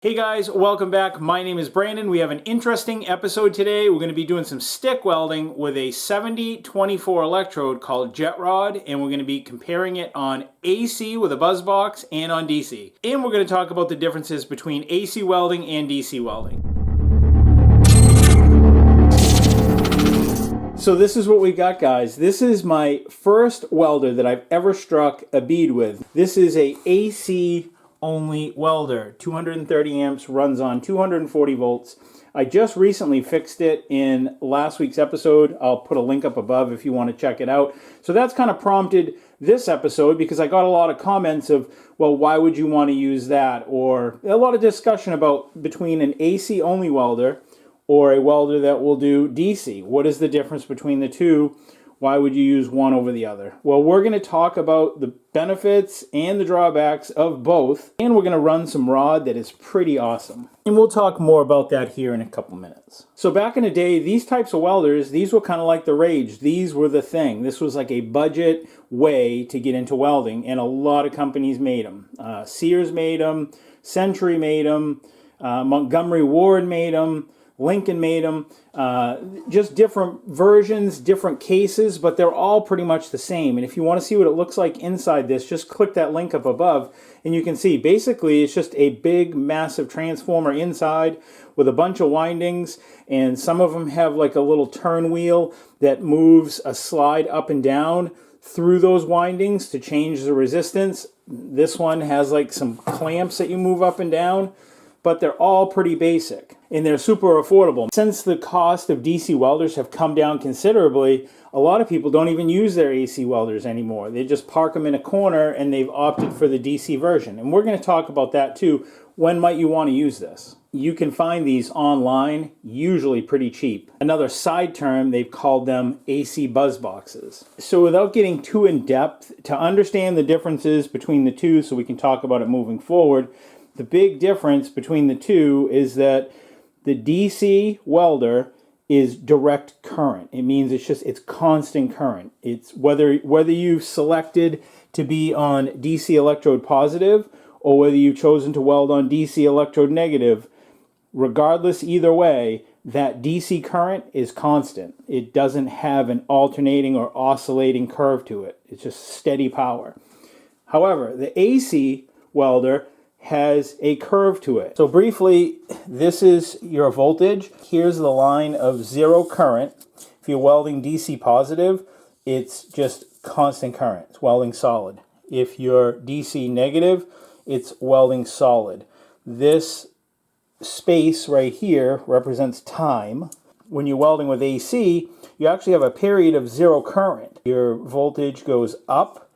Hey guys, welcome back. My name is Brandon. We have an interesting episode today. We're going to be doing some stick welding with a 7024 electrode called jet rod, and we're going to be comparing it on AC with a buzz box and on DC. And we're going to talk about the differences between AC welding and DC welding. So this is what we got, guys. This is my first welder that I've ever struck a bead with. This is a AC only welder, 230 amps, runs on 240 volts. I just recently fixed it in last week's episode. I'll put a link up above if you want to check it out. So that's kind of prompted this episode because I got a lot of comments of, well, why would you want to use that? Or a lot of discussion about between an AC only welder or a welder that will do DC. What is the difference between the two? Why would you use one over the other? Well, we're going to talk about the benefits and the drawbacks of both, and we're going to run some rod that is pretty awesome. And we'll talk more about that here in a couple minutes. So back in the day, these types of welders, these were kind of like the rage. These were the thing. This was like a budget way to get into welding, and a lot of companies made them. Sears made them, Century made them, Montgomery Ward made them, Lincoln made them, just different versions, different cases, but they're all pretty much the same. And if you want to see what it looks like inside this, just click that link up above and you can see basically it's just a big massive transformer inside with a bunch of windings, and some of them have like a little turn wheel that moves a slide up and down through those windings to change the resistance. This one has like some clamps that you move up and down, but they're all pretty basic and they're super affordable. Since the cost of DC welders have come down considerably, a lot of people don't even use their AC welders anymore. They just park them in a corner and they've opted for the DC version. And we're going to talk about that too. When might you want to use this? You can find these online, usually pretty cheap. Another side term, they've called them AC buzz boxes. So without getting too in depth, to understand the differences between the two so we can talk about it moving forward, the big difference between the two is that the DC welder is direct current. It means it's constant current. It's whether you've selected to be on DC electrode positive or whether you've chosen to weld on DC electrode negative, regardless either way, that DC current is constant. It doesn't have an alternating or oscillating curve to it. It's just steady power. However, the AC welder has a curve to it. So briefly, this is your voltage. Here's the line of zero current. If you're welding DC positive, it's just constant current. It's welding solid. If you're DC negative, it's welding solid. This space right here represents time. When you're welding with AC, you actually have a period of zero current. Your voltage goes up,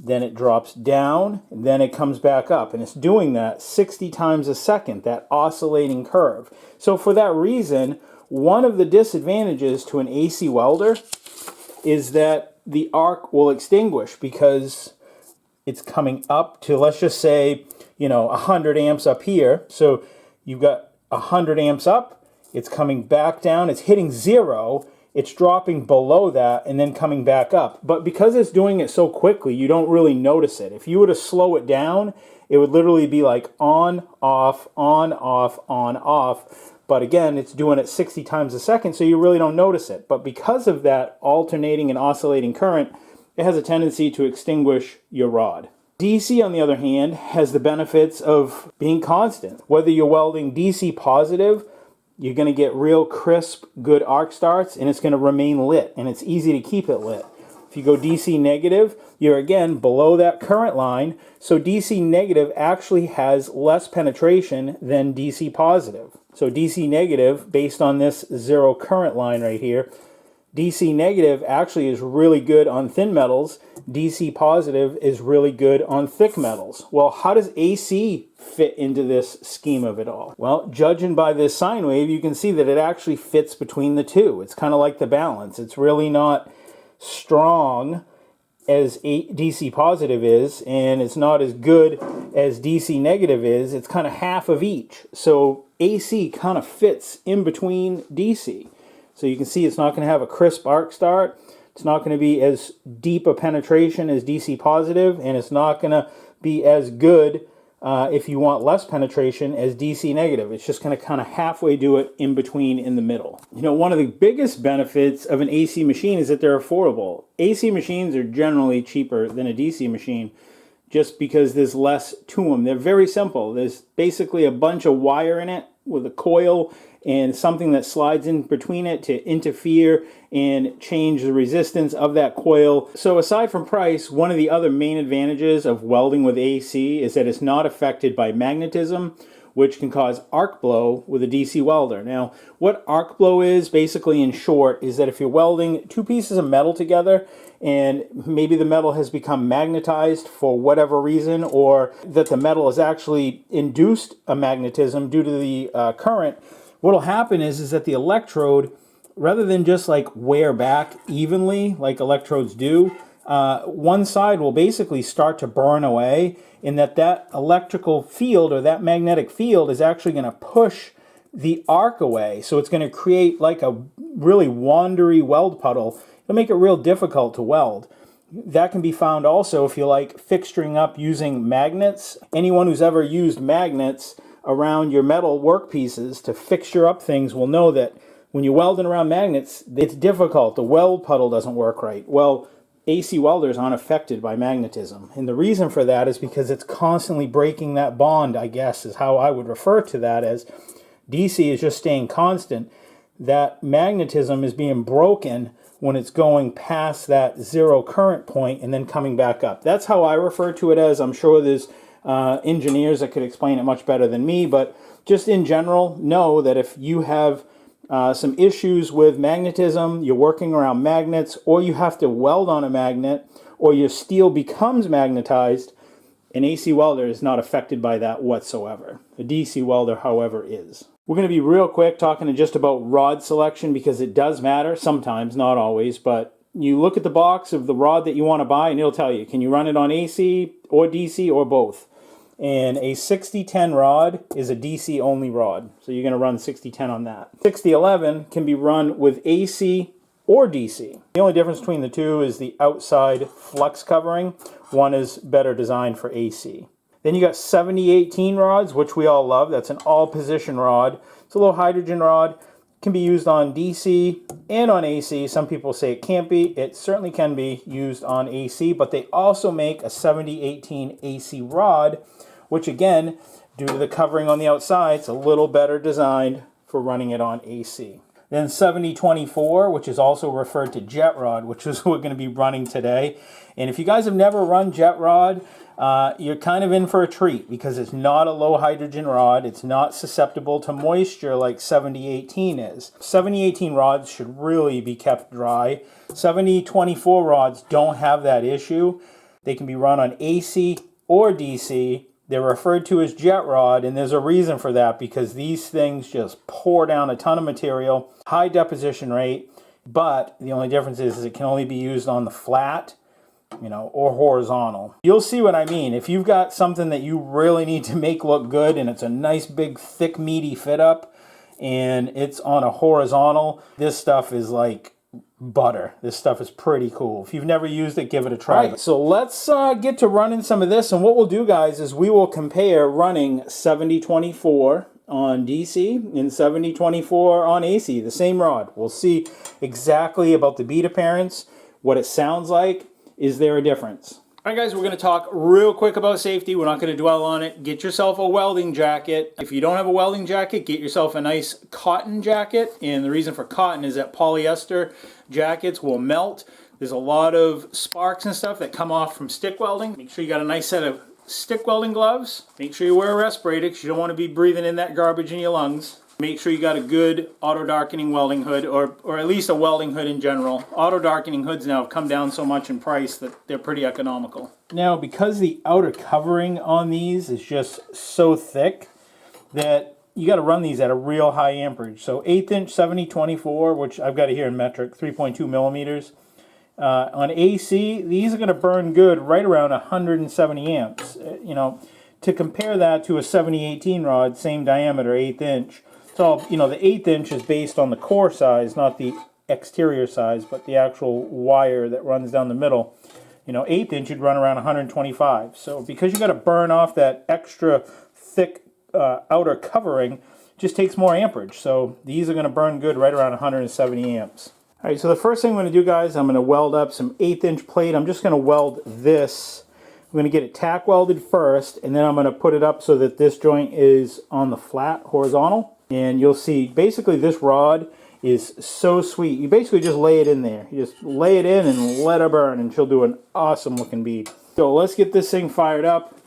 then it drops down, and then it comes back up. And it's doing that 60 times a second, that oscillating curve. So for that reason, one of the disadvantages to an AC welder is that the arc will extinguish because it's coming up to, let's just say, 100 amps up here. So you've got 100 amps up, it's coming back down, it's hitting zero, it's dropping below that and then coming back up. But because it's doing it so quickly, you don't really notice it. If you were to slow it down, it would literally be like on, off, on, off, on, off. But again, it's doing it 60 times a second, so you really don't notice it. But because of that alternating and oscillating current, it has a tendency to extinguish your rod. DC, on the other hand, has the benefits of being constant. Whether you're welding DC positive, you're going to get real crisp, good arc starts, and it's going to remain lit, and it's easy to keep it lit. If you go DC negative, you're again below that current line, so DC negative actually has less penetration than DC positive. So DC negative, based on this zero current line right here, DC negative actually is really good on thin metals. DC positive is really good on thick metals. Well, how does AC fit into this scheme of it all? Well, judging by this sine wave, you can see that it actually fits between the two. It's kind of like the balance. It's really not strong as DC positive is, and it's not as good as DC negative is. It's kind of half of each. So AC kind of fits in between DC. So you can see it's not going to have a crisp arc start. It's not going to be as deep a penetration as DC positive, and it's not going to be as good if you want less penetration, as DC negative. It's just going to kind of halfway do it in between in the middle. You know, one of the biggest benefits of an AC machine is that they're affordable. AC machines are generally cheaper than a DC machine just because there's less to them. They're very simple. There's basically a bunch of wire in it with a coil and something that slides in between it to interfere and change the resistance of that coil. So aside from price, one of the other main advantages of welding with AC is that it's not affected by magnetism, which can cause arc blow with a DC welder. Now, what arc blow is, basically in short, is that if you're welding two pieces of metal together and maybe the metal has become magnetized for whatever reason, or that the metal has actually induced a magnetism due to the current, what'll happen is that the electrode, rather than just like wear back evenly like electrodes do, one side will basically start to burn away, in that electrical field or that magnetic field is actually going to push the arc away. So it's going to create like a really wandery weld puddle. It'll make it real difficult to weld. That can be found also if you like fixturing up using magnets. Anyone who's ever used magnets around your metal workpieces to fixture up things will know that when you're welding around magnets, it's difficult. The weld puddle doesn't work right. Well, AC welders aren't affected by magnetism. And the reason for that is because it's constantly breaking that bond, I guess, is how I would refer to that, as DC is just staying constant. That magnetism is being broken when it's going past that zero current point and then coming back up. That's how I refer to it as. I'm sure there's engineers that could explain it much better than me, but just in general, know that if you have some issues with magnetism, you're working around magnets, or you have to weld on a magnet, or your steel becomes magnetized, an AC welder is not affected by that whatsoever. A DC welder, however, is. We're going to be real quick talking just about rod selection, because it does matter sometimes, not always, but you look at the box of the rod that you want to buy and it'll tell you, can you run it on AC or DC or both? And a 6010 rod is a DC only rod, so you're going to run 6010 on that. 6011 can be run with AC or DC. The only difference between the two is the outside flux covering. One is better designed for AC. Then you got 7018 rods, which we all love. That's an all-position rod. It's a low hydrogen rod. It can be used on DC and on AC. Some people say it can't be. It certainly can be used on AC, but they also make a 7018 AC rod, which again, due to the covering on the outside, it's a little better designed for running it on AC. Then 7024, which is also referred to jet rod, which is what we're going to be running today. And if you guys have never run jet rod, you're kind of in for a treat, because it's not a low hydrogen rod. It's not susceptible to moisture like 7018 is. 7018 rods should really be kept dry. 7024 rods don't have that issue. They can be run on AC or DC. They're referred to as jet rod, and there's a reason for that, because these things just pour down a ton of material, high deposition rate, but the only difference is it can only be used on the flat, or horizontal. You'll see what I mean. If you've got something that you really need to make look good, and it's a nice big thick meaty fit up, and it's on a horizontal, this stuff is like butter. This stuff is pretty cool. If you've never used it, give it a try. Right, so let's get to running some of this, and what we'll do, guys, is we will compare running 7024 on DC and 7024 on AC, the same rod. We'll see exactly about the bead appearance, what it sounds like. Is there a difference? All right, guys, we're going to talk real quick about safety. We're not going to dwell on it. Get yourself a welding jacket. If you don't have a welding jacket, get yourself a nice cotton jacket. And the reason for cotton is that polyester jackets will melt. There's a lot of sparks and stuff that come off from stick welding. Make sure you got a nice set of stick welding gloves. Make sure you wear a respirator, because you don't want to be breathing in that garbage in your lungs. Make sure you got a good auto darkening welding hood, or at least a welding hood in general. Auto darkening hoods now have come down so much in price that they're pretty economical. Now, because the outer covering on these is just so thick that you got to run these at a real high amperage. So 1/8 inch 7024, which I've got it here in metric, 3.2 millimeters. On AC, these are going to burn good right around 170 amps. To compare that to a 7018 rod, same diameter, 1/8 inch. So, the 1/8 inch is based on the core size, not the exterior size, but the actual wire that runs down the middle. You know, 1/8 inch you'd run around 125. So because you got to burn off that extra thick outer covering, it just takes more amperage. So these are going to burn good right around 170 amps. All right, so the first thing I'm going to do, guys, I'm going to weld up some 1/8 inch plate. I'm just going to weld this. I'm going to get it tack welded first, and then I'm going to put it up so that this joint is on the flat, horizontal. And you'll see, basically this rod is so sweet. You basically just lay it in there. You just lay it in and let her burn, and she'll do an awesome looking bead. So let's get this thing fired up.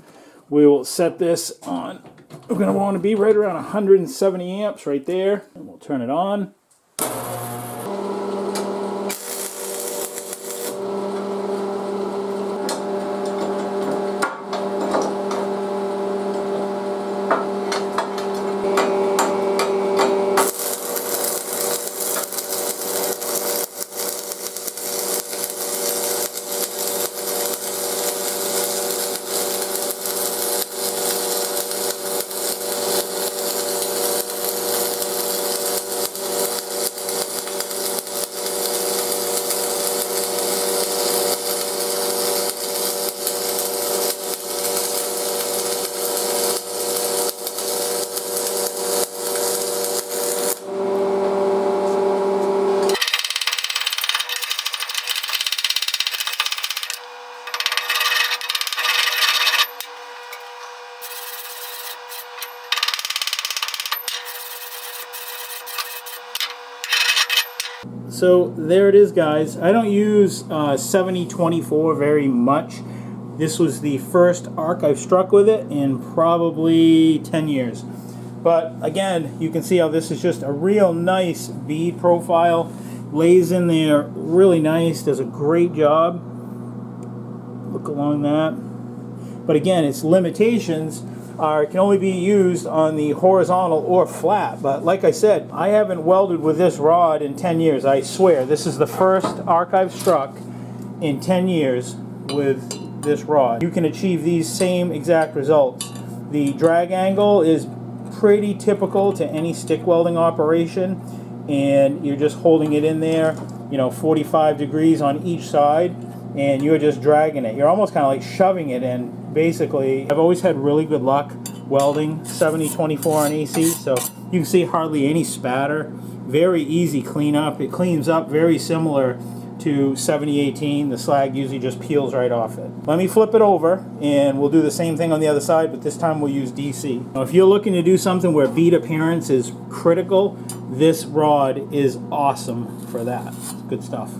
We will set this on. We're going to want to be right around 170 amps right there, and we'll turn it on. So there it is, guys. I don't use 7024 very much. This was the first arc I've struck with it in probably 10 years. But again, you can see how this is just a real nice bead profile. Lays in there really nice, does a great job. Look along that. But again, its limitations are it can only be used on the horizontal or flat. But like I said, I haven't welded with this rod in 10 years. I swear, this is the first arc I've struck in 10 years with this rod. You can achieve these same exact results. The drag angle is pretty typical to any stick welding operation, and you're just holding it in there, you know, 45 degrees on each side, and you're just dragging it. You're almost kind of like shoving it in. Basically, I've always had really good luck welding 7024 on AC, so you can see hardly any spatter. Very easy cleanup. It cleans up very similar to 7018. The slag usually just peels right off it. Let me flip it over, and we'll do the same thing on the other side, but this time we'll use DC. Now, if you're looking to do something where bead appearance is critical, this rod is awesome for that. It's good stuff.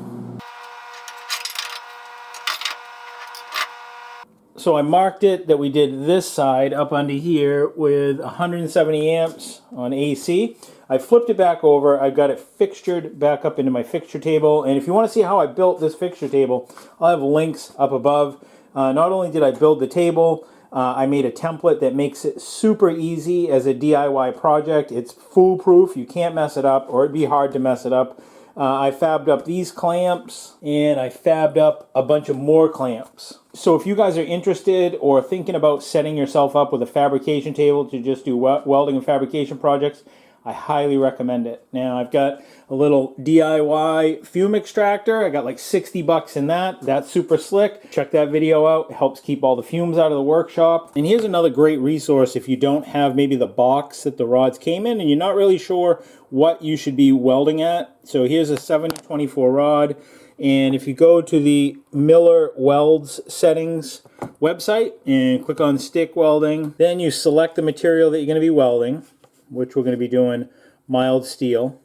So I marked it that we did this side up under here with 170 amps on AC. I flipped it back over. I've got it fixtured back up into my fixture table. And if you want to see how I built this fixture table, I'll have links up above. Not only did I build the table, I made a template that makes it super easy as a DIY project. It's foolproof. You can't mess it up, or it'd be hard to mess it up. I fabbed up these clamps, and I fabbed up a bunch of more clamps. So if you guys are interested or thinking about setting yourself up with a fabrication table to just do welding and fabrication projects, I highly recommend it. Now I've got a little DIY fume extractor. I got like 60 bucks in that. That's super slick. Check that video out. It helps keep all the fumes out of the workshop. And here's another great resource if you don't have maybe the box that the rods came in and you're not really sure what you should be welding at. So here's a 7024 rod. And if you go to the Miller Welds settings website and click on stick welding, then you select the material that you're going to be welding, which we're going to be doing mild steel.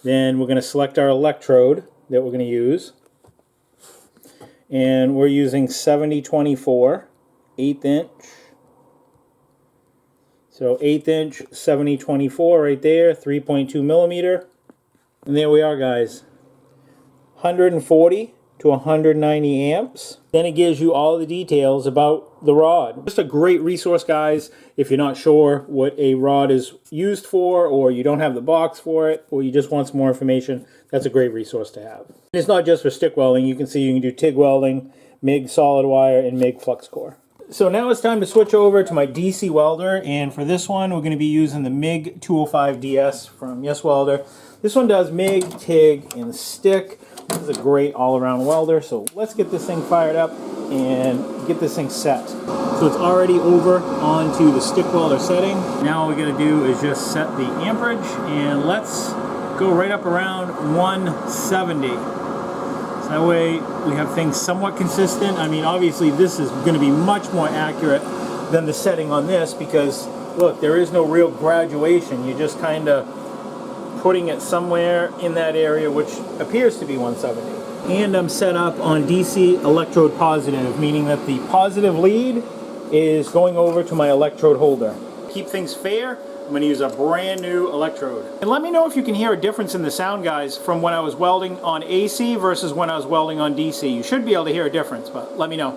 Then we're going to select our electrode that we're going to use. And we're using 7024, 1/8 inch. So 1/8 inch, 7024 right there, 3.2 millimeter. And there we are, guys. 140 to 190 amps. Then it gives you all the details about the rod. Just a great resource, guys, if you're not sure what a rod is used for, or you don't have the box for it, or you just want some more information. That's a great resource to have. It's not just for stick welding. You can see you can do TIG welding, MIG solid wire, and MIG flux core. So now it's time to switch over to my DC welder, and for this one we're going to be using the MIG 205 DS from Welder. This one does MIG, TIG, and stick. This is a great all-around welder, so let's get this thing fired up and get this thing set. So it's already over onto the stick welder setting. Now all we gotta do is just set the amperage, and let's go right up around 170. So that way we have things somewhat consistent. I mean, obviously this is gonna be much more accurate than the setting on this because, look, there is no real graduation. You're just kind of putting it somewhere in that area, which appears to be 170. And I'm set up on DC electrode positive, meaning that the positive lead is going over to my electrode holder. Keep things fair, I'm going to use a brand new electrode. And let me know if you can hear a difference in the sound, guys, from when I was welding on AC versus when I was welding on DC. You should be able to hear a difference, but let me know.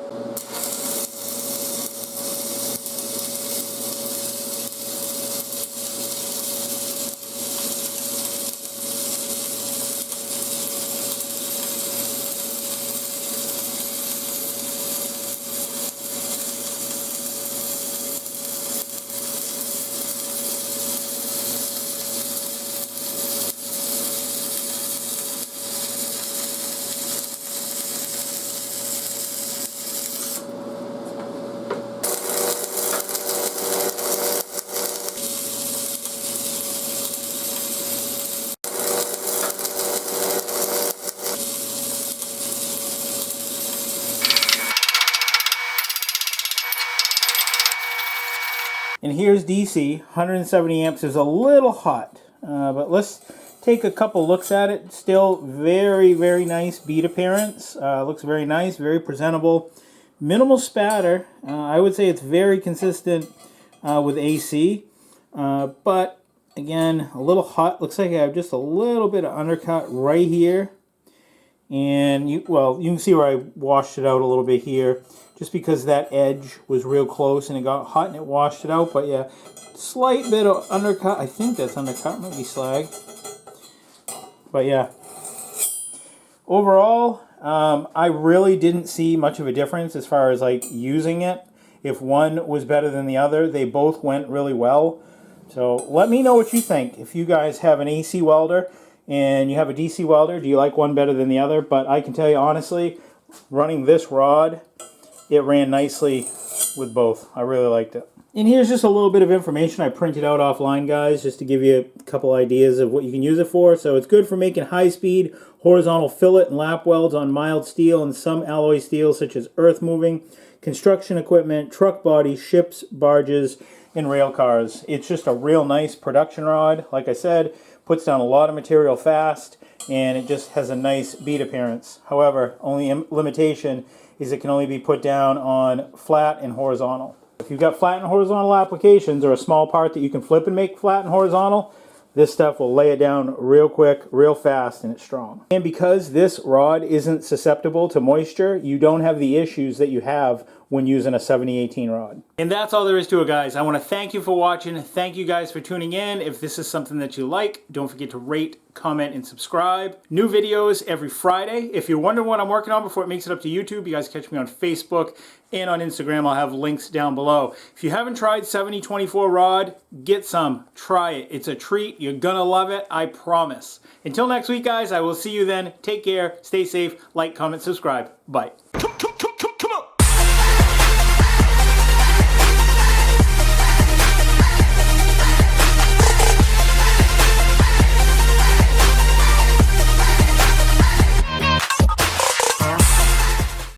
And here's DC, 170 amps is a little hot, but let's take a couple looks at it. Still very, very nice bead appearance. Looks very nice, very presentable. Minimal spatter. I would say it's very consistent with AC, but again, a little hot. Looks like I have just a little bit of undercut right here. And you can see where I washed it out a little bit here, just because that edge was real close and it got hot and it washed it out. But yeah, slight bit of undercut. I think that's undercut, might be slag. But yeah, overall, I really didn't see much of a difference as far as like using it. If one was better than the other, they both went really well. So let me know what you think. If you guys have an AC welder and you have a DC welder, do you like one better than the other? But I can tell you honestly, running this rod, it ran nicely with both. I really liked it. And here's just a little bit of information I printed out offline, guys, just to give you a couple ideas of what you can use it for. So it's good for making high-speed horizontal fillet and lap welds on mild steel and some alloy steels such as earth moving, construction equipment, truck bodies, ships, barges, and rail cars. It's just a real nice production rod. Like I said, puts down a lot of material fast, and it just has a nice bead appearance. However, only limitation is it can only be put down on flat and horizontal. If you've got flat and horizontal applications or a small part that you can flip and make flat and horizontal, this stuff will lay it down real quick, real fast, and it's strong. And because this rod isn't susceptible to moisture, you don't have the issues that you have when using a 7018 rod. And that's all there is to it, guys. I want to thank you for watching. Thank you guys for tuning in. If this is something that you like, don't forget to rate, comment, and subscribe. New videos every Friday. If you're wondering what I'm working on before it makes it up to YouTube, you guys catch me on Facebook and on Instagram. I'll have links down below. If you haven't tried 7024 rod, get some. Try it. It's a treat. You're gonna love it. I promise. Until next week, guys, I will see you then. Take care. Stay safe. Like, comment, subscribe. Bye.